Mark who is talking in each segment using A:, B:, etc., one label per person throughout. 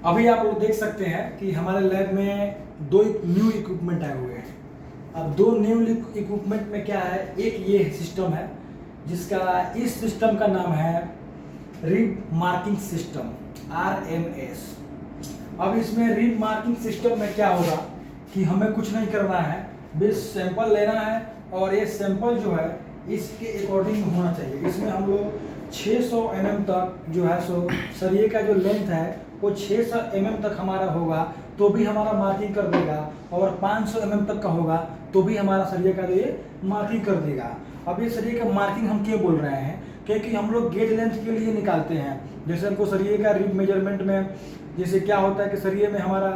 A: अभी आप लोग देख सकते हैं कि हमारे लैब में दो न्यू इक्विपमेंट आए हुए हैं। अब दो न्यू इक्विपमेंट में क्या है, एक ये सिस्टम है जिसका इस सिस्टम का नाम है रिब मार्किंग सिस्टम RMS। अब इसमें रिब मार्किंग सिस्टम में क्या होगा कि हमें कुछ नहीं करना है, बस सैंपल लेना है और ये सैंपल जो है इसके अकॉर्डिंग होना चाहिए। इसमें हम लोग 600 mm तक जो है सो सरिये का जो लेंथ है वो 600 mm तक हमारा होगा तो भी हमारा मार्किंग कर देगा, और 500 mm तक का होगा तो भी हमारा सरिये का जो ये मार्किंग कर देगा। अब ये सरिये का मार्किंग हम क्यों बोल रहे हैं, क्योंकि हम लोग गेज लेंथ के लिए निकालते हैं। जैसे हमको सरिये का रिब मेजरमेंट में जैसे क्या होता है कि सरिये में हमारा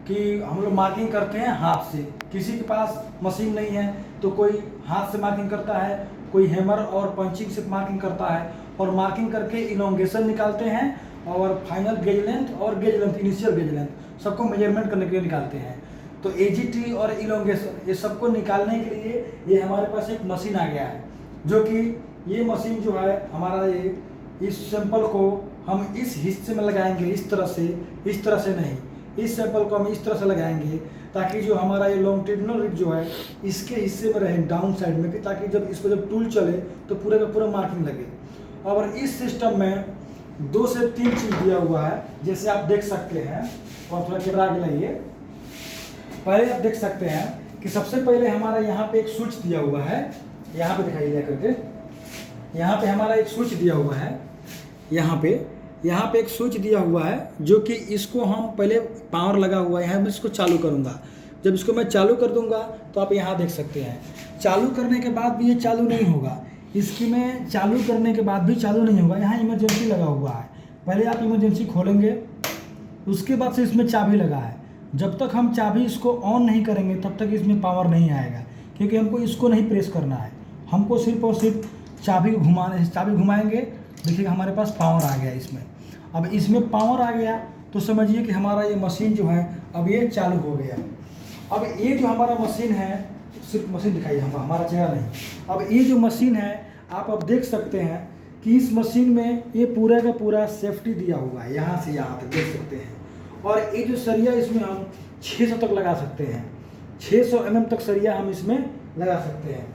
A: कि हम लोग मार्किंग करते हैं हाथ से, किसी के पास मशीन नहीं है तो कोई हाथ से मार्किंग करता है, कोई हैमर और पंचिंग से मार्किंग करता है, और मार्किंग करके इलोंगेशन निकालते हैं और फाइनल गेज लेंथ और gauge length initial gauge length सबको मेजरमेंट करने के लिए निकालते हैं। तो AGT और इलोंगेशन ये सबको निकालने के लिए ये हमारे पास एक मशीन आ गया है, जो कि ये मशीन जो है हमारा ये इस सैंपल को हम इस हिस्से में लगाएंगे, इस तरह से नहीं, इस सैंपल को हम इस तरह से लगाएंगे ताकि जो हमारा ये लॉन्गिट्यूडिनल रिब जो है इसके हिस्से में रहे डाउन साइड में, कि ताकि जब इसको जब टूल चले तो पूरे का पूरा मार्किंग लगे। और इस सिस्टम में 2 से 3 चीज़ दिया हुआ है, जैसे आप देख सकते हैं, और थोड़ा कैमरा आगे लाइए। पहले आप देख सकते हैं कि सबसे पहले हमारा यहाँ पे एक स्विच दिया हुआ है, यहाँ पे दिखाई दिया करके, यहाँ पे हमारा एक स्विच दिया हुआ है, यहाँ पे एक स्विच दिया हुआ है जो कि इसको हम पहले पावर लगा हुआ है, मैं इसको चालू करूँगा। जब इसको मैं चालू कर दूँगा तो आप यहाँ देख सकते हैं, चालू करने के बाद भी ये चालू नहीं होगा, इसकी में चालू करने के बाद भी चालू नहीं होगा। यहाँ इमरजेंसी लगा हुआ है, पहले आप इमरजेंसी खोलेंगे, उसके बाद से इसमें चाबी लगा है। जब तक हम चाबी इसको ऑन नहीं करेंगे तब तक इसमें पावर नहीं आएगा, क्योंकि हमको इसको नहीं प्रेस करना है, हमको सिर्फ और सिर्फ चाबी को घुमाना है। चाबी घुमाएंगे, देखिए हमारे पास पावर आ गया इसमें। अब इसमें पावर आ गया तो समझिए कि हमारा ये मशीन जो है अब ये चालू हो गया। अब ये जो हमारा मशीन है, सिर्फ मशीन दिखाइए, हमारा चेहरा नहीं। अब ये जो मशीन है आप अब देख सकते हैं कि इस मशीन में ये पूरा का पूरा सेफ्टी दिया हुआ है, यहाँ से यहाँ तक देख सकते हैं। और ये जो सरिया इसमें हम 600 तक लगा सकते हैं, 600 mm तक सरिया हम इसमें लगा सकते हैं।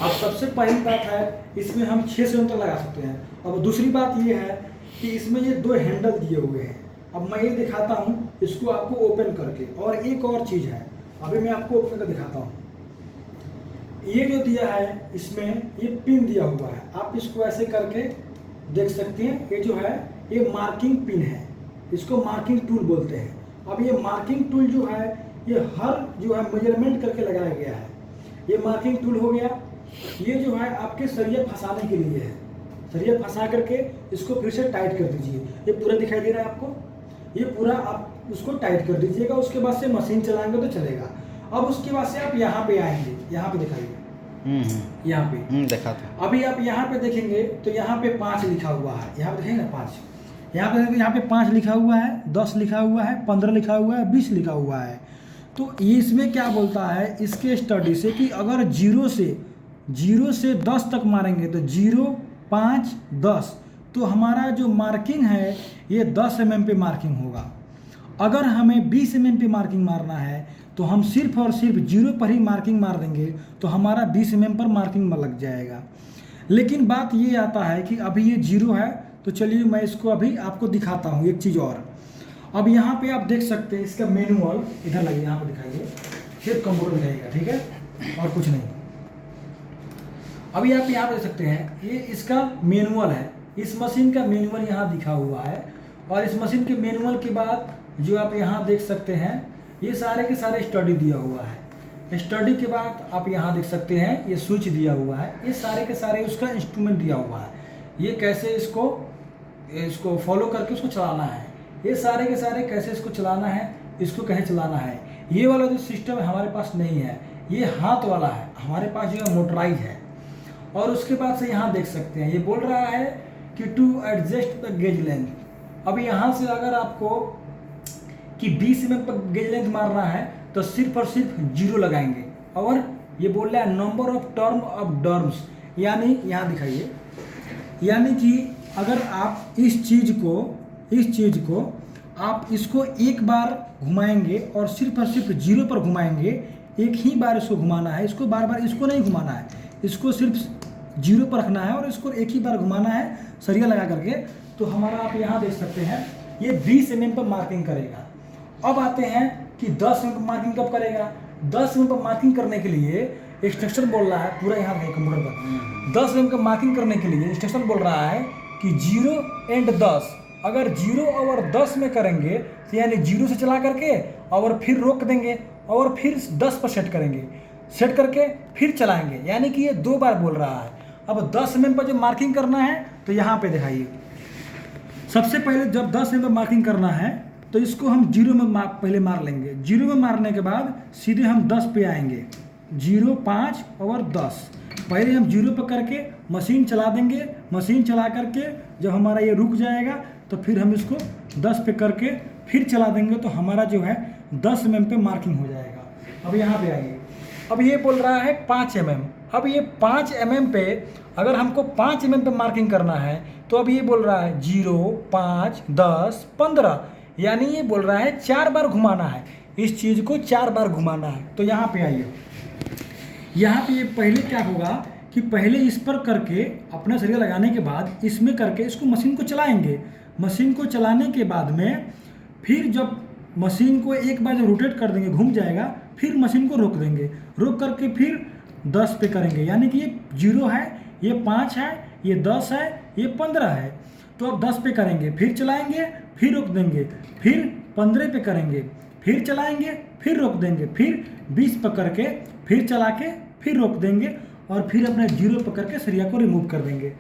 A: अब सबसे पहली बात है इसमें हम 600 mm तक लगा सकते हैं। अब दूसरी बात ये है कि इसमें ये 2 हैंडल दिए हुए हैं। अब मैं ये दिखाता हूँ इसको आपको ओपन करके, और एक और चीज़ है अभी मैं आपको ओपन करके दिखाता हूँ। ये जो दिया है इसमें ये पिन दिया हुआ है, आप इसको ऐसे करके देख सकते हैं। ये जो है ये मार्किंग पिन है, इसको मार्किंग टूल बोलते हैं। अब ये मार्किंग टूल जो है ये हर जो है मेजरमेंट करके लगाया गया है। ये मार्किंग टूल हो गया। ये जो है आपके सरिया फंसाने के लिए है, सरिया फंसा करके इसको फिर से टाइट कर दीजिए। ये पूरा दिखाई दे रहा है आपको, ये पूरा आप उसको टाइट कर दीजिएगा। उसके बाद से मशीन चलाएंगे तो चलेगा। अब उसके बाद से आप यहाँ पे आएंगे, यहाँ पे दिखाइए, यहाँ पे
B: देखा था।
A: अभी आप यहाँ पे देखेंगे तो यहाँ पे 5 लिखा हुआ है, यहाँ पे देखेंगे ना 5, यहाँ पे 5 लिखा हुआ है, 10 लिखा हुआ है, 15 लिखा हुआ है, 20 लिखा हुआ है। तो ये इसमें क्या बोलता है इसके स्टडी से कि अगर 0 से 10 तक मारेंगे तो 0, 5, 10, तो हमारा जो मार्किंग है ये 10 mm पे मार्किंग होगा। अगर हमें 20 mm पे मार्किंग मारना है तो हम सिर्फ और सिर्फ 0 पर ही मार्किंग मार देंगे तो हमारा 20 mm पर मार्किंग में लग जाएगा। लेकिन बात ये आता है कि अभी ये 0 है, तो चलिए मैं इसको अभी आपको दिखाता हूँ एक चीज़ और। अब यहाँ पे आप देख सकते हैं इसका मैनुअल, इधर लगे, यहाँ पे दिखाइए, सिर्फ कंप्यूटर दिखाइएगा, ठीक है, और कुछ नहीं। अभी आप यहाँ देख सकते हैं ये इसका मैनुअल है, इस मशीन का मैनुअल यहाँ दिखा हुआ है। और इस मशीन के मैनुअल के बाद जो आप यहाँ देख सकते हैं ये सारे के सारे स्टडी दिया हुआ है। स्टडी के बाद आप यहाँ देख सकते हैं ये स्विच दिया हुआ है, ये सारे के सारे उसका इंस्ट्रूमेंट दिया हुआ है, ये कैसे इसको फॉलो करके उसको चलाना है, ये सारे के सारे कैसे इसको चलाना है, इसको कैसे चलाना है। ये वाला जो सिस्टम हमारे पास नहीं है, ये हाथ वाला है, हमारे पास जो है मोटराइज है। और उसके बाद से यहाँ देख सकते हैं ये बोल रहा है कि to adjust the gauge length. अब यहाँ से अगर आपको कि 20 mm पर गेज लेंथ मारना है तो सिर्फ और सिर्फ 0 लगाएंगे। और ये बोल रहा है नंबर ऑफ टर्म ऑफ डर्म्स, यानी यहाँ दिखाइए, यानी कि अगर आप इस चीज़ को आप इसको एक बार घुमाएंगे और सिर्फ जीरो पर घुमाएंगे, एक ही बार इसको घुमाना है, इसको बार बार इसको नहीं घुमाना है, इसको सिर्फ जीरो पर रखना है और इसको एक ही बार घुमाना है सरिया लगा करके। तो हमारा आप यहाँ देख सकते हैं ये 20 mm पर मार्किंग करेगा। अब आते हैं कि 10 mm पर मार्किंग कब करेगा। 10 mm पर मार्किंग करने के लिए इंस्ट्रक्शन बोल रहा है, पूरा यहाँ है कंप्यूटर पर, 10 mm का मार्किंग करने के लिए इंस्ट्रक्शन बोल रहा है कि 0 एंड 10, अगर 0 और 10 में करेंगे तो यानी 0 से चला करके और फिर रोक देंगे और फिर 10 पर सेट करेंगे, सेट करके फिर चलाएंगे, यानी कि ये 2 बार बोल रहा है। अब 10 mm पर जब मार्किंग करना है तो यहाँ पे दिखाइए, सबसे पहले जब 10 mm पर मार्किंग करना है तो इसको हम 0 में पहले मार लेंगे। 0 में मारने के बाद सीधे हम 10 पे आएंगे, 0, 5 और 10। पहले हम 0 पर करके मशीन चला देंगे, मशीन चला करके जब हमारा ये रुक जाएगा तो फिर हम इसको 10 पे करके फिर चला देंगे, तो हमारा जो है 10 mm पे मार्किंग हो जाएगा। अब यहाँ पे आइए, अब ये बोल रहा है 5 mm। अब ये 5 mm पे अगर हमको 5 mm पे मार्किंग करना है तो अब ये बोल रहा है 0, 5, 10, 15, यानी ये बोल रहा है 4 बार घुमाना है, इस चीज़ को 4 बार घुमाना है। तो यहाँ पे आइए, यहाँ पे ये पहले क्या होगा कि पहले इस पर करके अपना सरिया लगाने के बाद इसमें करके इसको मशीन को चलाएंगे। मशीन को चलाने के बाद में फिर जब मशीन को एक बार जब रोटेट कर देंगे, घूम जाएगा, फिर मशीन को रोक देंगे, रोक करके फिर 10 पे करेंगे, यानी कि ये 0 है, ये 5 है, ये 10 है, ये 15 है। तो अब 10 पे करेंगे, फिर चलाएंगे, फिर रोक देंगे, फिर 15 पे करेंगे, फिर चलाएंगे, फिर रोक देंगे, फिर 20 पकड़ के फिर चला के फिर रोक देंगे और फिर अपने 0 पकड़ के सरिया को रिमूव कर देंगे।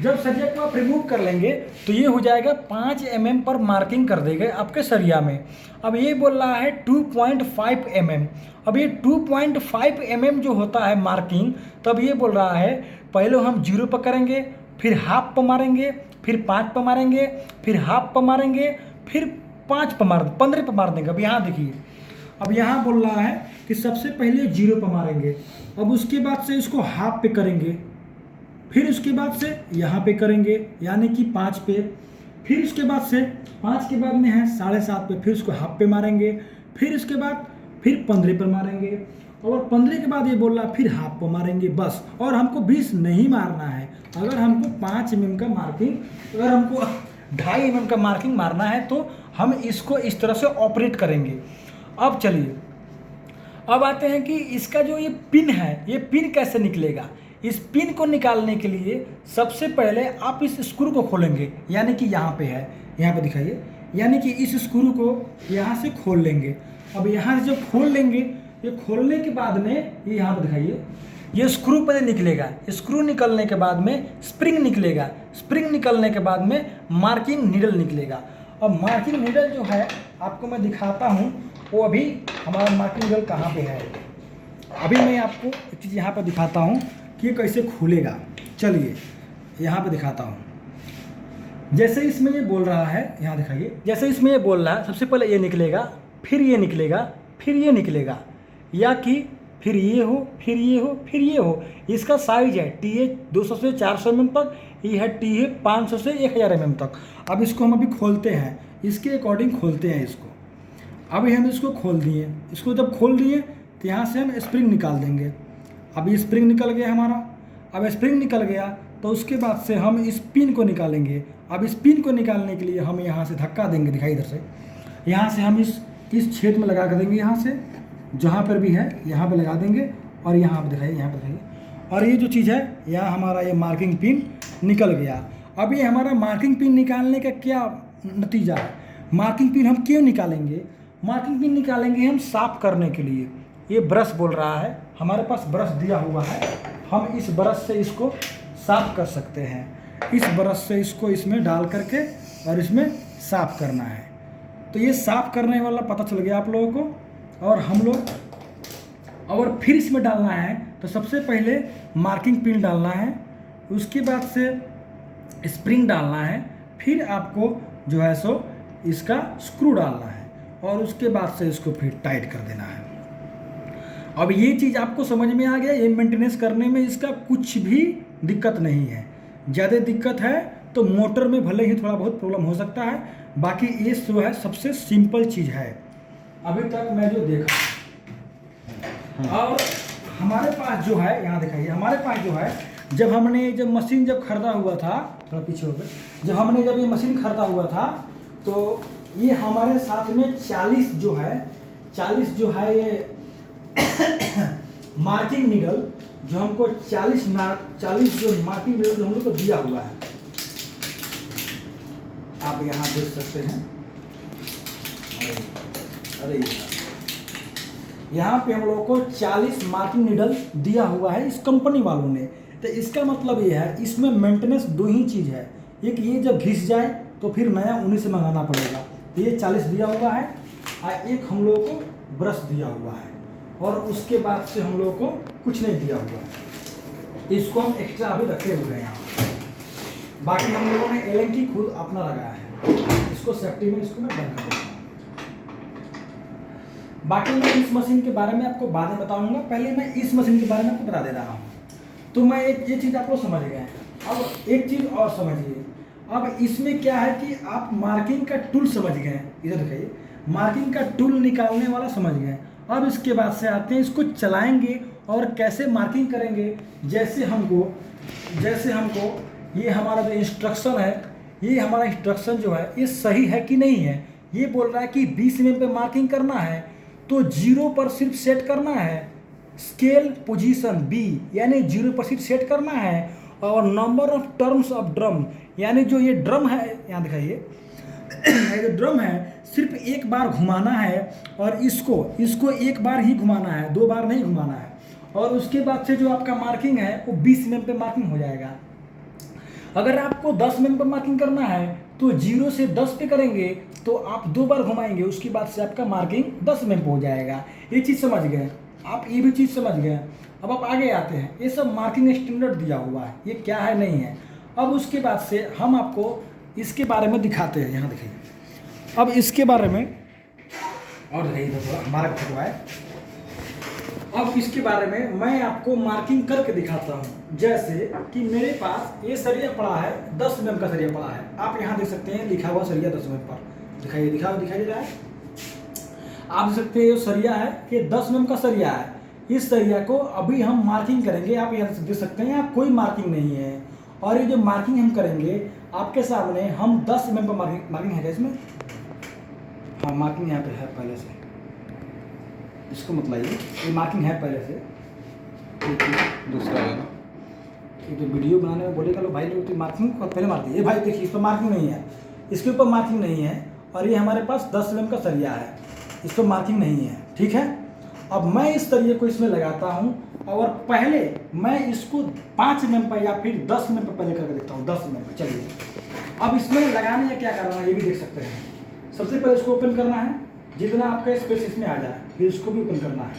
A: जब सरिया को आप रिमूव कर लेंगे तो ये हो जाएगा 5 mm पर मार्किंग कर देंगे आपके सरिया में। अब ये बोल रहा है 2.5 mm। अब ये 2.5 mm जो होता है मार्किंग, तब ये बोल रहा है पहले हम 0 पर करेंगे, फिर हाफ पर मारेंगे, फिर 5 पर मारेंगे, फिर हाफ पर मारेंगे, फिर 5 पर मार 15 पर मार देंगे। अब यहाँ देखिए, अब यहाँ बोल रहा है कि सबसे पहले 0 पर मारेंगे, अब उसके बाद से इसको हाफ पे करेंगे, फिर उसके बाद से यहाँ पे करेंगे यानी कि 5 पे, फिर उसके बाद से 5 के बाद में है 7.5 पे, फिर उसको हाफ पे मारेंगे, फिर उसके बाद फिर 15 पर मारेंगे और 15 के बाद ये बोल रहा फिर हाफ पर मारेंगे बस। और हमको 20 नहीं मारना है। अगर हमको 5 mm का मार्किंग, अगर हमको 2.5 mm का मार्किंग मारना है तो हम इसको इस तरह से ऑपरेट करेंगे। अब चलिए, अब आते हैं कि इसका जो ये पिन है, ये पिन कैसे निकलेगा। इस पिन को निकालने के लिए सबसे पहले आप इस स्क्रू को खोलेंगे, यानी कि यहाँ पे है, यहाँ पे दिखाइए, यानी कि इस स्क्रू को यहाँ से खोल लेंगे। अब यहाँ से जब खोल लेंगे, ये खोलने के बाद में ये यहाँ पे दिखाइए, ये स्क्रू पहले निकलेगा, स्क्रू निकलने के बाद में स्प्रिंग निकलेगा, स्प्रिंग निकलने के बाद में मार्किंग नीडल निकलेगा। अब मार्किंग नीडल जो है आपको मैं दिखाता हूँ, वो अभी हमारा मार्किंग नीडल कहाँ पे है। अभी मैं आपको एक चीज़ यहाँ पर दिखाता हूँ कि ये कैसे खुलेगा। चलिए यहाँ पे दिखाता हूँ। जैसे इसमें ये बोल रहा है, यहाँ दिखाइए, जैसे इसमें ये बोल रहा है सबसे पहले ये निकलेगा, फिर ये निकलेगा, फिर ये निकलेगा, या कि फिर ये हो, फिर ये हो, फिर ये हो। इसका साइज है TA 200 से 400 mm तक, ये है TA 500 से 1000 mm तक। अब इसको हम अभी खोलते हैं, इसके अकॉर्डिंग खोलते हैं इसको। अभी हम इसको खोल दिए, इसको जब खोल दिए तो यहाँ से हम स्प्रिंग निकाल देंगे। अब ये स्प्रिंग निकल गया हमारा। अब स्प्रिंग निकल गया तो उसके बाद से हम इस पिन को निकालेंगे। अब इस पिन को निकालने के लिए हम यहाँ से धक्का देंगे, दिखाई इधर से, यहाँ से हम इस छेद में लगा कर देंगे, यहाँ से जहाँ पर भी है यहाँ पे लगा देंगे और यहाँ पे दिखाइए, यहाँ पे दिखाइए। और ये जो चीज़ है, यहाँ हमारा ये मार्किंग पिन निकल गया। अब ये हमारा मार्किंग पिन निकालने का क्या नतीजा है, मार्किंग पिन हम क्यों निकालेंगे, मार्किंग पिन निकालेंगे हम साफ़ करने के लिए। ये ब्रश बोल रहा है, हमारे पास ब्रश दिया हुआ है, हम इस ब्रश से इसको साफ़ कर सकते हैं। इस ब्रश से इसको इसमें डाल करके और इसमें साफ़ करना है। तो ये साफ़ करने वाला पता चल गया आप लोगों को। और हम लोग और फिर इसमें डालना है तो सबसे पहले मार्किंग पिन डालना है, उसके बाद से स्प्रिंग डालना है, फिर आपको जो है सो इसका स्क्रू डालना है और उसके बाद से इसको फिर टाइट कर देना है। अब ये चीज़ आपको समझ में आ गया। ये मेंटेनेंस करने में इसका कुछ भी दिक्कत नहीं है। ज़्यादा दिक्कत है तो मोटर में भले ही थोड़ा बहुत प्रॉब्लम हो सकता है, बाकी ये जो है सबसे सिंपल चीज़ है अभी तक मैं जो देखा। और हमारे पास जो है यहाँ दिखाइए, हमारे पास जो है जब मशीन खरीदा हुआ था, थोड़ा पीछे हो गए, जब ये मशीन खरीदा हुआ था तो ये हमारे साथ में 40 जो है ये मार्किंग नीडल जो हमको 40 जो मार्किंग नीडल जो हम लोग को दिया हुआ है, आप यहाँ देख सकते हैं। अरे यहाँ पे हम लोगों को 40 मार्किंग नीडल दिया हुआ है इस कंपनी वालों ने। तो इसका मतलब ये है इसमें मेंटेनेंस 2 ही चीज़ है, एक ये जब घिस जाए तो फिर नया उन्हीं से मंगाना पड़ेगा। तो ये 40 दिया हुआ है और एक हम लोगों को ब्रश दिया हुआ है, और उसके बाद से हम लोगों को कुछ नहीं दिया हुआ है। इसको हम एक्स्ट्रा अभी रखे हुए हैं यहाँ। बाकी हम लोगों ने एलएनटी खुद अपना लगाया है। इसको सेफ्टी में इसको मैं बंद कर देता हूँ। बाकी मैं इस मशीन के बारे में आपको बाद में बताऊंगा, पहले मैं इस मशीन के बारे में आपको बता दे रहा हूँ। तो मैं ये चीज़ आप लोग समझ गए हैं। अब एक चीज़ और समझिए, अब इसमें क्या है कि आप मार्किंग का टूल समझ गए हैं, इधर दिखाइए, मार्किंग का टूल निकालने वाला समझ गए। अब इसके बाद से आते हैं इसको चलाएंगे और कैसे मार्किंग करेंगे। जैसे हमको ये हमारा जो इंस्ट्रक्शन है, ये हमारा इंस्ट्रक्शन जो है ये सही है कि नहीं है। ये बोल रहा है कि 20 mm पे मार्किंग करना है तो 0 पर सिर्फ सेट करना है, स्केल पोजीशन बी यानी 0 पर सिर्फ सेट करना है, और number of terms of drum यानी जो ये ड्रम है, यहाँ दिखाइए, ये जो ड्रम है सिर्फ एक बार घुमाना है, और इसको एक बार ही घुमाना है, 2 बार नहीं घुमाना है। और उसके बाद से जो आपका मार्किंग है वो 20 mm पे मार्किंग हो जाएगा। अगर आपको 10 mm पे मार्किंग करना है तो 0 से 10 पे करेंगे तो आप 2 बार घुमाएंगे, उसके बाद से आपका मार्किंग 10 mm पे हो जाएगा। ये चीज़ समझ गए आप, ये भी चीज़ समझ गए। अब आप आगे आते हैं, ये सब मार्किंग स्टैंडर्ड दिया हुआ है, ये क्या है नहीं है। अब उसके बाद से हम आपको इसके बारे में दिखाते हैं, यहाँ देखिए। अब इसके बारे में और थोड़ा मार्क करवा है। अब इसके बारे में मैं आपको मार्किंग करके दिखाता हूँ। जैसे कि मेरे पास ये सरिया पड़ा है, 10 mm का सरिया पड़ा है। आप यहाँ देख सकते हैं लिखा हुआ सरिया 10 mm पर, दिखाई दे रहा है। आप देख सकते हैं ये सरिया है, ये 10 mm का सरिया है। इस सरिया को अभी हम मार्किंग करेंगे। आप यहाँ देख सकते हैं यहाँ कोई मार्किंग नहीं है, और ये जो मार्किंग हम करेंगे आपके सामने, हम 10 mm का मार्किंग है इसमें। हाँ, मार्किंग यहाँ पे है पहले से, इसको मत लाइए, ये मार्किंग है पहले से। दूसरा ये तो वीडियो बनाने में बोलेगा लो भाई लोग तो मार्किंग को पहले मार दिए। भाई देखिए इस पर मार्किंग नहीं है, इसके ऊपर मार्किंग नहीं है, और ये हमारे पास 10 mm का सरिया है, इस पर मार्किंग नहीं है, ठीक है। अब मैं इस सरिये को इसमें लगाता हूँ, और पहले मैं इसको 5 mm पर या फिर 10 mm पर पहले करके देखता हूँ। 10 mm पर चलिए। अब इसमें लगाने में क्या करना है ये भी देख सकते हैं। सबसे पहले इसको ओपन करना है, जितना आपका स्पेस इसमें आ जाए, फिर इसको भी ओपन करना है,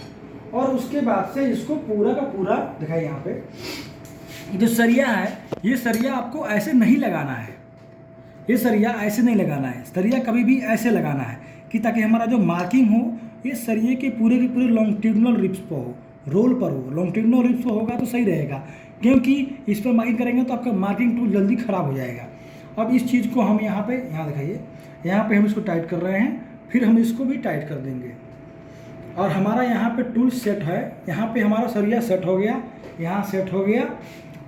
A: और उसके बाद से इसको पूरा का पूरा दिखाइए। यहाँ पे जो सरिया है, ये सरिया आपको ऐसे नहीं लगाना है, ये सरिया ऐसे नहीं लगाना है। सरिया कभी भी ऐसे लगाना है कि ताकि हमारा जो मार्किंग हो ये सरिये के पूरे लॉन्गिट्यूडिनल रिब्स पर हो, रोल पर हो। लॉन्गिट्यूडिनल रिब्स पर होगा तो सही रहेगा, क्योंकि इस पर मार्किंग करेंगे तो आपका मार्किंग टूल जल्दी ख़राब हो जाएगा। अब इस चीज़ को हम यहाँ दिखाइए, यहाँ पे हम इसको टाइट कर रहे हैं, फिर हम इसको भी टाइट कर देंगे, और हमारा यहाँ पे टूल सेट है। यहाँ पे हमारा सरिया सेट हो गया, यहाँ सेट हो गया,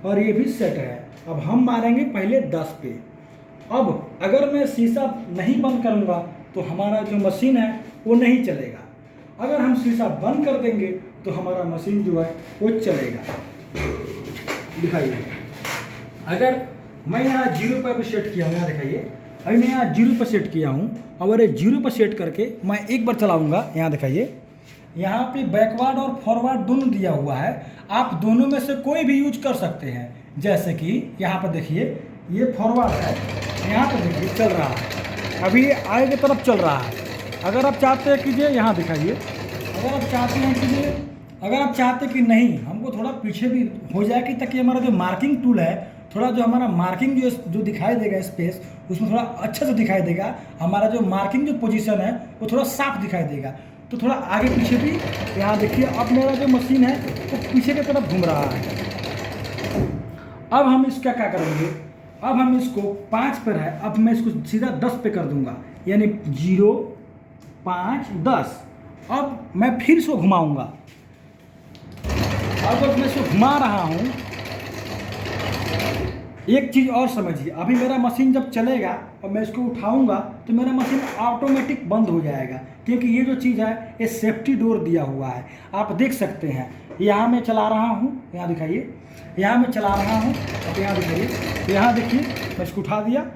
A: और ये भी सेट है। अब हम मारेंगे पहले 10 पे। अब अगर मैं शीशा नहीं बंद करूँगा तो हमारा जो मशीन है वो नहीं चलेगा। अगर हम शीशा बंद कर देंगे तो हमारा मशीन जो है वो चलेगा। दिखाइए, अगर मैं यहाँ 0 पर सेट किया हूँ, यहाँ दिखाइए, अभी मैं यहाँ 0 पर सेट किया हूँ, और ये 0 पर सेट करके मैं एक बार चलाऊँगा। यहाँ दिखाइए, यहाँ पे बैकवर्ड और फॉरवर्ड दोनों दिया हुआ है, आप दोनों में से कोई भी यूज कर सकते हैं। जैसे कि यहाँ पर देखिए ये फॉरवर्ड है, यहाँ पर देखिए चल रहा है, अभी आगे की तरफ चल रहा है। अगर आप चाहते हैं कीजिए, यहाँ दिखाइए, अगर आप चाहते हैं कीजिए, अगर आप चाहते कि नहीं हमको थोड़ा पीछे भी हो जाए कि ताकि हमारा जो मार्किंग टूल है थोड़ा जो हमारा मार्किंग जो दिखाई देगा स्पेस, उसमें थोड़ा अच्छा से दिखाई देगा, हमारा जो मार्किंग जो पोजीशन है वो थोड़ा साफ दिखाई देगा, तो थोड़ा आगे पीछे भी। यहाँ देखिए अब मेरा जो मशीन है वो पीछे की तरफ घूम रहा है। अब हम इसका क्या करेंगे, अब हम इसको 5 पर है, अब मैं इसको सीधा 10 पे कर दूंगा, यानी 0 5 10। अब मैं फिर इसको घुमाऊंगा। अब मैं इसको घुमा रहा हूँ, एक चीज़ और समझिए, अभी मेरा मशीन जब चलेगा और मैं इसको उठाऊंगा तो मेरा मशीन ऑटोमेटिक बंद हो जाएगा, क्योंकि ये जो चीज़ है ये सेफ्टी डोर दिया हुआ है। आप देख सकते हैं, यहाँ मैं चला रहा हूँ, यहाँ दिखाइए, यहाँ मैं चला रहा हूँ, अब यहाँ दिखाइए, यहाँ देखिए मैं इसको उठा दिया,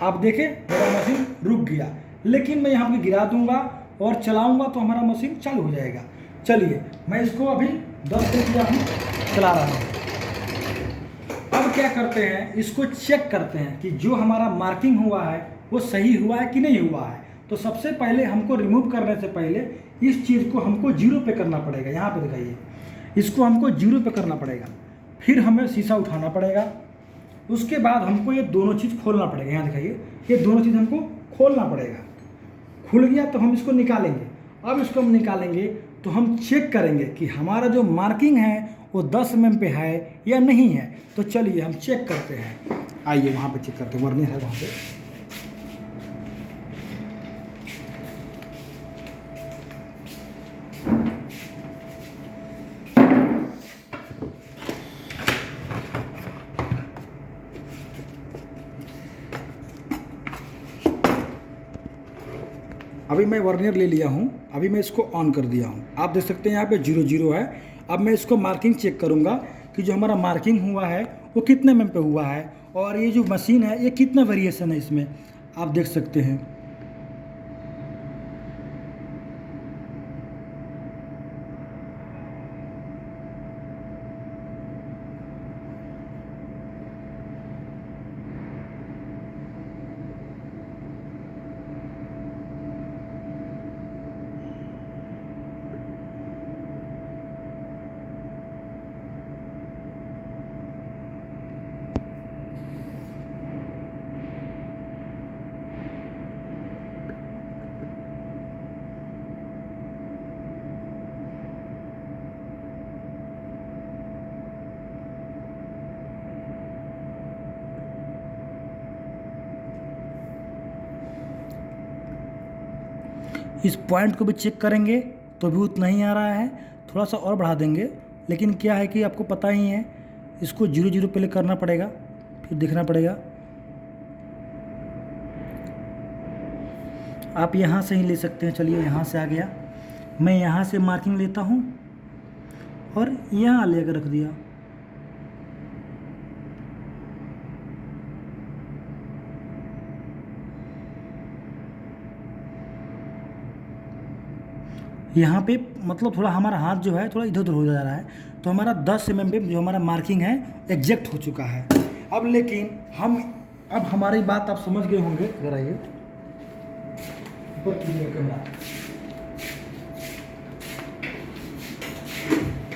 A: आप देखें मेरा मशीन रुक गया। लेकिन मैं यहाँ पे गिरा दूंगा और चलाऊंगा तो हमारा मशीन चालू हो जाएगा। चलिए मैं इसको अभी 10 पे किया हूँ, चला रहा हूँ। अब क्या करते हैं, इसको चेक करते हैं कि जो हमारा मार्किंग हुआ है वो सही हुआ है कि नहीं हुआ है। तो सबसे पहले हमको रिमूव करने से पहले इस चीज़ को हमको 0 पे करना पड़ेगा। यहाँ पे दिखाइए, इसको हमको 0 पे करना पड़ेगा, फिर हमें शीशा उठाना पड़ेगा, उसके बाद हमको ये दोनों चीज़ खोलना पड़ेगा। यहाँ दिखाइए, ये दोनों चीज़ हमको खोलना पड़ेगा। खुल गया तो हम इसको निकालेंगे। अब इसको हम निकालेंगे तो हम चेक करेंगे कि हमारा जो मार्किंग है वो 10 mm पे है या नहीं है। तो चलिए हम चेक करते हैं, आइए वहाँ पे चेक करते हैं, वर्नियर है वहाँ पे। अभी मैं वर्नियर ले लिया हूँ, अभी मैं इसको ऑन कर दिया हूँ, आप देख सकते हैं यहाँ पे 0 0 है। अब मैं इसको मार्किंग चेक करूँगा कि जो हमारा मार्किंग हुआ है वो कितने mm पे हुआ है, और ये जो मशीन है ये कितना वेरिएशन है इसमें, आप देख सकते हैं। इस पॉइंट को भी चेक करेंगे तो भी उतना ही आ रहा है, थोड़ा सा और बढ़ा देंगे। लेकिन क्या है कि आपको पता ही है, इसको 0 0 पहले करना पड़ेगा, फिर देखना पड़ेगा। आप यहाँ से ही ले सकते हैं। चलिए यहाँ से आ गया, मैं यहाँ से मार्किंग लेता हूँ और यहाँ लेकर रख दिया। यहाँ पे मतलब थोड़ा हमारा हाथ जो है थोड़ा इधर उधर हो जा रहा है, तो हमारा 10 mm पे जो हमारा मार्किंग है एग्जैक्ट हो चुका है। अब लेकिन अब हमारी बात आप समझ गए होंगे। जरा ये ऊपर कीजिए कैमरा।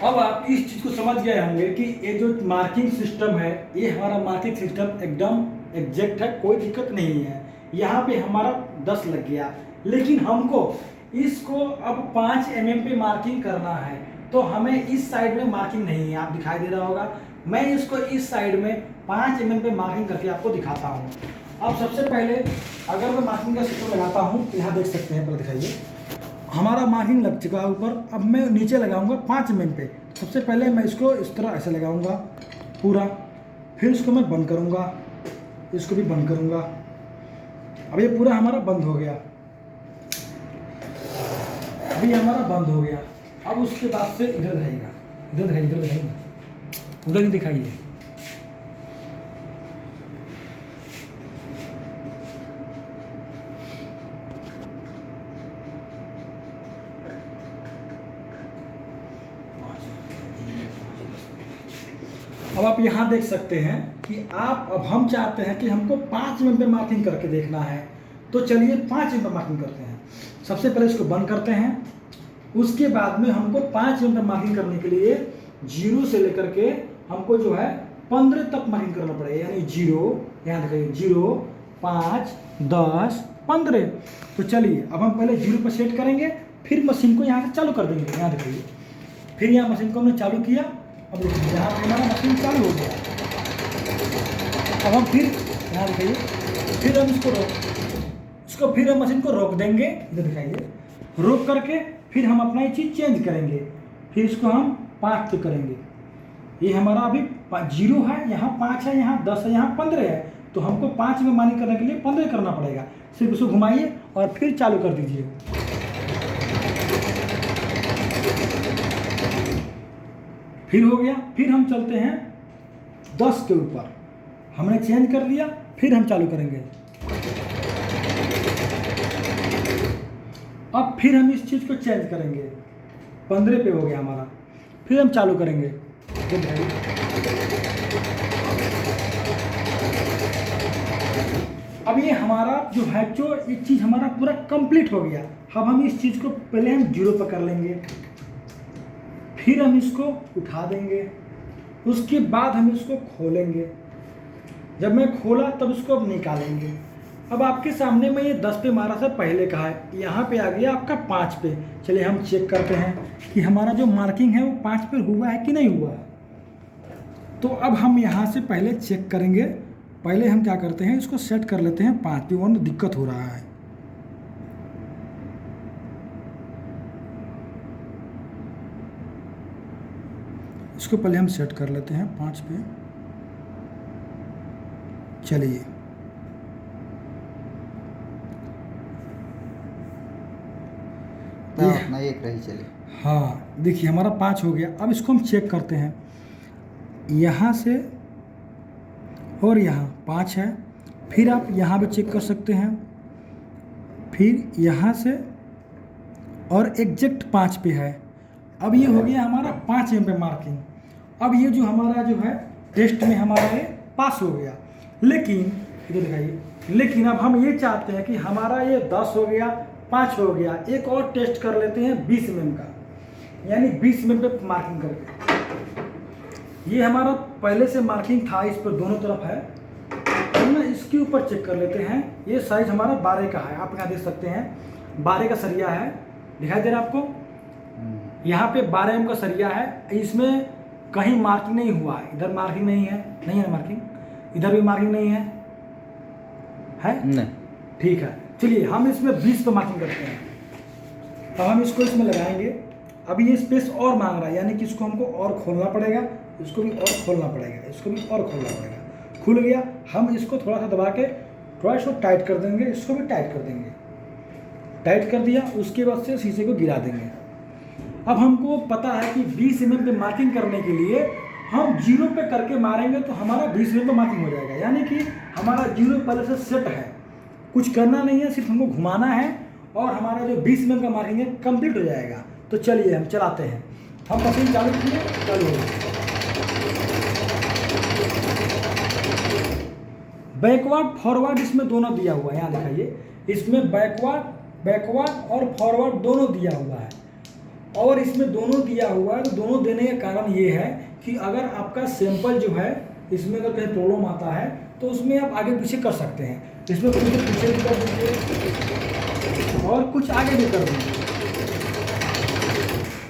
A: अब आप इस चीज़ को समझ गए होंगे कि ये जो मार्किंग सिस्टम है ये हमारा मार्किंग सिस्टम एकदम एग्जैक्ट है, कोई दिक्कत नहीं है। यहाँ पे हमारा 10 लग गया, लेकिन हमको इसको अब 5 mm पे मार्किंग करना है, तो हमें इस साइड में मार्किंग नहीं है, आप दिखाई दे रहा होगा। मैं इसको इस साइड में 5 mm पे मार्किंग करके आपको दिखाता हूँ। अब सबसे पहले अगर मैं मार्किंग का सिस्टम लगाता हूँ, यहाँ देख सकते हैं, पहले दिखाइए हमारा मार्किंग लग चुका है ऊपर। अब मैं नीचे लगाऊंगा 5 mm पे। सबसे पहले मैं इसको इस तरह ऐसे लगाऊंगा पूरा, फिर इसको मैं बंद करूंगा, इसको भी बंद करूंगा। अब ये पूरा हमारा बंद हो गया, अभी हमारा बंद हो गया। अब उसके बाद से इधर रहेगा, इधर रहेगा, इधर रहेगा, उधर ही दिखाइए। अब आप यहाँ देख सकते हैं कि अब हम चाहते हैं कि हमको 5 mm पे मार्किंग करके देखना है, तो चलिए 5 mm पे मार्किंग करते हैं। सबसे पहले इसको बंद करते हैं, उसके बाद में हमको 5 mm पे मार्किंग करने के लिए 0 से लेकर के हमको जो है 15 तक मार्किंग करना पड़ेगा, यानी 0, यहाँ देखिए 0 5 10 15। तो चलिए अब हम पहले 0 पर सेट करेंगे, फिर मशीन को यहाँ से चालू कर देंगे। यहाँ देखिए, फिर यहाँ मशीन को हमने चालू किया। अब देखिए यहाँ पे हमारा मशीन चालू हो गया। अब हम फिर यहाँ दिखाइए, फिर हम फिर हम मशीन को रोक देंगे, इधर दिखाइए, रोक करके फिर हम अपना ये चीज़ चेंज करेंगे, फिर इसको हम 5 पे करेंगे। ये हमारा अभी 0 है, यहाँ 5 है, यहाँ 10 है, यहाँ 15 है, तो हमको 5 में माइनिंग करने के लिए 15 करना पड़ेगा। सिर्फ उसको घुमाइए और फिर चालू कर दीजिए। फिर हो गया, फिर हम चलते हैं 10 के ऊपर, हमने चेंज कर दिया, फिर हम चालू करेंगे। अब फिर हम इस चीज़ को चेंज करेंगे, 15 पे हो गया हमारा, फिर हम चालू करेंगे। अब ये हमारा जो है, जो ये चीज़ हमारा पूरा कंप्लीट हो गया। अब हम इस चीज़ को पहले हम 0 पर कर लेंगे, फिर हम इसको उठा देंगे, उसके बाद हम इसको खोलेंगे। जब मैं खोला तब इसको अब निकालेंगे। अब आपके सामने में ये 10 पे मारा था पहले का है, यहाँ पे आ गया आपका 5 पे। चलिए हम चेक करते हैं कि हमारा जो मार्किंग है वो 5 पे हुआ है कि नहीं हुआ है। तो अब हम यहाँ से पहले चेक करेंगे। पहले हम क्या करते हैं, इसको सेट कर लेते हैं 5 पे, वरना दिक्कत हो रहा है। इसको पहले हम सेट कर लेते हैं 5 पे। चलिए
B: अपना एक रही चलिए।
A: हाँ देखिए हमारा 5 हो गया। अब इसको हम चेक करते हैं, यहाँ से और यहाँ 5 है, फिर आप यहाँ भी चेक कर सकते हैं, फिर यहाँ से और एग्जैक्ट 5 पे है। अब ये हो गया हमारा 5 एम पे मार्किंग। अब ये जो हमारा जो है टेस्ट में हमारा ये पास हो गया। लेकिन इधर दिखाइए, लेकिन अब हम ये चाहते हैं कि हमारा ये 10 हो गया, 5 हो गया, एक और टेस्ट कर लेते हैं 20 mm का, यानी 20 mm पे मार्किंग करके। ये हमारा पहले से मार्किंग था, इस पर दोनों तरफ है, तो ना इसके ऊपर चेक कर लेते हैं। ये साइज हमारा 12 का है, आप यहाँ देख सकते हैं 12 का सरिया है, दिखाई दे रहा है आपको। यहाँ पे 12 mm का सरिया है, इसमें कहीं मार्किंग नहीं हुआ है। इधर मार्किंग नहीं है, नहीं है मार्किंग, इधर भी मार्किंग नहीं है, है
B: नहीं,
A: ठीक है। चलिए हम इसमें 20 पे मार्किंग करते हैं। अब हम इसको इसमें लगाएंगे। अभी ये स्पेस और मांग रहा है, यानी कि इसको हमको और खोलना पड़ेगा, इसको भी और खोलना पड़ेगा, इसको भी और खोलना पड़ेगा। खुल गया, हम इसको थोड़ा सा दबा के थोड़ा इसको टाइट कर देंगे, इसको भी टाइट कर देंगे। टाइट कर दिया, उसके बाद से शीशे को गिरा देंगे। अब हमको पता है कि 20 mm पे मार्किंग करने के लिए हम 0 पे करके मारेंगे तो हमारा 20 mm पे मार्किंग हो जाएगा, यानी कि हमारा 0 पहले से सेट है, कुछ करना नहीं है, सिर्फ हमको घुमाना है और हमारा जो 20 mm का मार्किंग है कंप्लीट हो जाएगा। तो चलिए हम चलाते हैं। हम मशीन चालू किए, चालू हो गई। बैकवर्ड फॉरवर्ड इसमें दोनों दिया हुआ है, यहाँ दिखाइए, इसमें बैकवर्ड और फॉरवर्ड दोनों दिया हुआ है। और इसमें दोनों दिया हुआ है, तो दोनों देने का कारण ये है कि अगर आपका सैंपल जो है इसमें अगर कहीं प्रॉब्लम आता है तो उसमें आप आगे पीछे कर सकते हैं। इसमें कुछ पीछे भी कर दीजिए और कुछ आगे भी कर दीजिए।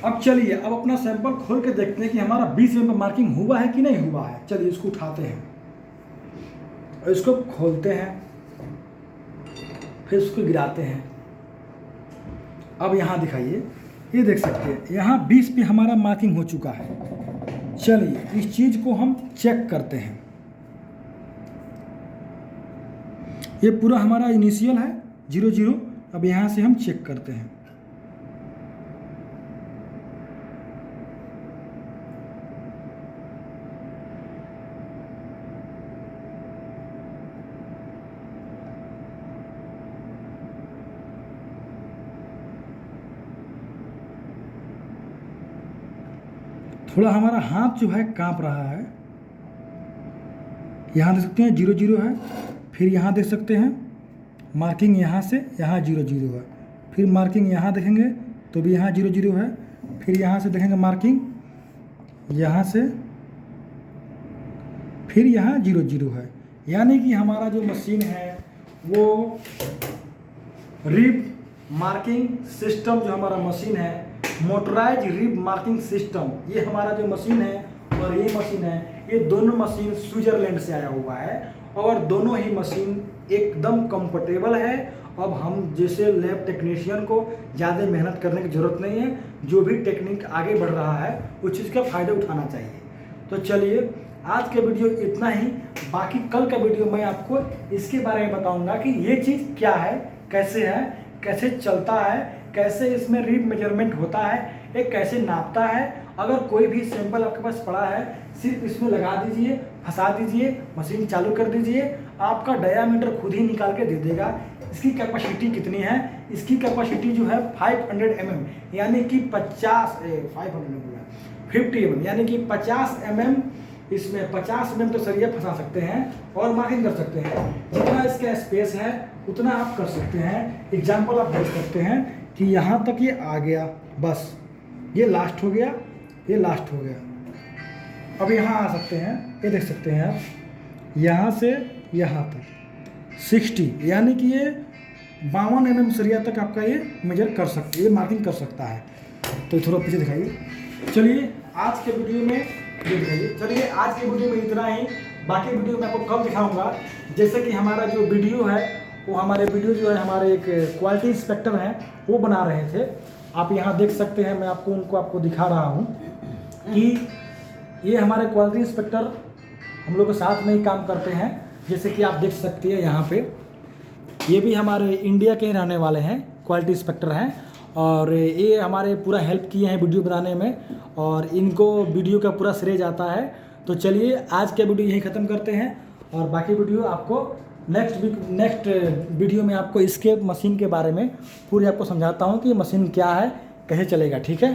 A: अब चलिए, अब अपना सैंपल खोल के देखते हैं कि हमारा 20 mm मार्किंग हुआ है कि नहीं हुआ है। चलिए इसको उठाते हैं और इसको खोलते हैं, फिर इसको गिराते हैं। अब यहाँ दिखाइए, ये देख सकते हैं यहाँ 20 पे हमारा मार्किंग हो चुका है। चलिए इस चीज़ को हम चेक करते हैं। ये पूरा हमारा इनिशियल है 00। अब यहाँ से हम चेक करते हैं। थोड़ा हमारा हाथ जो है कांप रहा है। यहाँ देख सकते हैं 00 है, फिर यहाँ देख सकते हैं मार्किंग यहाँ से यहाँ 00 है, फिर मार्किंग यहाँ देखेंगे तो भी यहाँ 00 है, फिर यहाँ से देखेंगे मार्किंग यहाँ से, फिर यहाँ 00 है। यानी कि हमारा जो मशीन है वो रिब मार्किंग सिस्टम, जो हमारा मशीन है मोटराइज रिब मार्किंग सिस्टम, ये हमारा जो मशीन है और ये मशीन है, ये दोनों मशीन स्विट्जरलैंड से आया हुआ है। और दोनों ही मशीन एकदम कंफर्टेबल है। अब हम जैसे लैब टेक्नीशियन को ज़्यादा मेहनत करने की ज़रूरत नहीं है, जो भी टेक्निक आगे बढ़ रहा है उस चीज़ का फ़ायदा उठाना चाहिए। तो चलिए आज के वीडियो इतना ही, बाकी कल का वीडियो मैं आपको इसके बारे में बताऊंगा कि ये चीज़ क्या है, कैसे चलता है, कैसे इसमें रीड मेजरमेंट होता है, ये कैसे नापता है। अगर कोई भी सैंपल आपके पास पड़ा है, सिर्फ इसमें लगा दीजिए, फंसा दीजिए, मशीन चालू कर दीजिए, आपका डायामीटर खुद ही निकाल के दे देगा। इसकी कैपेसिटी कितनी है, इसकी कैपेसिटी जो है 500 mm यानी कि 50 mm यानी कि 50 mm, इसमें 50 mm तो सरिया फंसा सकते हैं और मार्किंग कर सकते हैं। जितना इसका स्पेस है उतना आप कर सकते हैं। एग्जाम्पल आप देख सकते हैं कि यहाँ तक ये आ गया, बस ये लास्ट हो गया, ये लास्ट हो गया। अब यहाँ आ सकते हैं, ये देख सकते हैं आप, यहाँ से यहाँ तक 60 यानी कि ये 52 mm सरिया तक आपका ये मेजर कर सकते, ये मार्किंग कर सकता है। तो थोड़ा पीछे दिखाइए। चलिए आज के वीडियो में चलिए आज के वीडियो में इतना ही। बाकी वीडियो में आपको कब दिखाऊंगा, जैसे कि हमारा जो वीडियो है वो हमारे वीडियो जो है हमारे एक क्वालिटी इंस्पेक्टर हैं वो बना रहे थे। आप यहाँ देख सकते हैं, मैं आपको दिखा रहा हूँ कि ये हमारे क्वालिटी इंस्पेक्टर हम लोग के साथ में ही काम करते हैं। जैसे कि आप देख सकते हैं यहाँ पे, ये भी हमारे इंडिया के रहने वाले हैं, क्वालिटी इंस्पेक्टर हैं, और ये हमारे पूरा हेल्प किए हैं वीडियो बनाने में, और इनको वीडियो का पूरा श्रेय जाता है। तो चलिए आज का वीडियो यहीं ख़त्म करते हैं, और बाकी वीडियो आपको नेक्स्ट वीडियो में आपको इसके मशीन के बारे में पूरी आपको समझाता हूँ कि मशीन क्या है, कैसे चलेगा। ठीक है।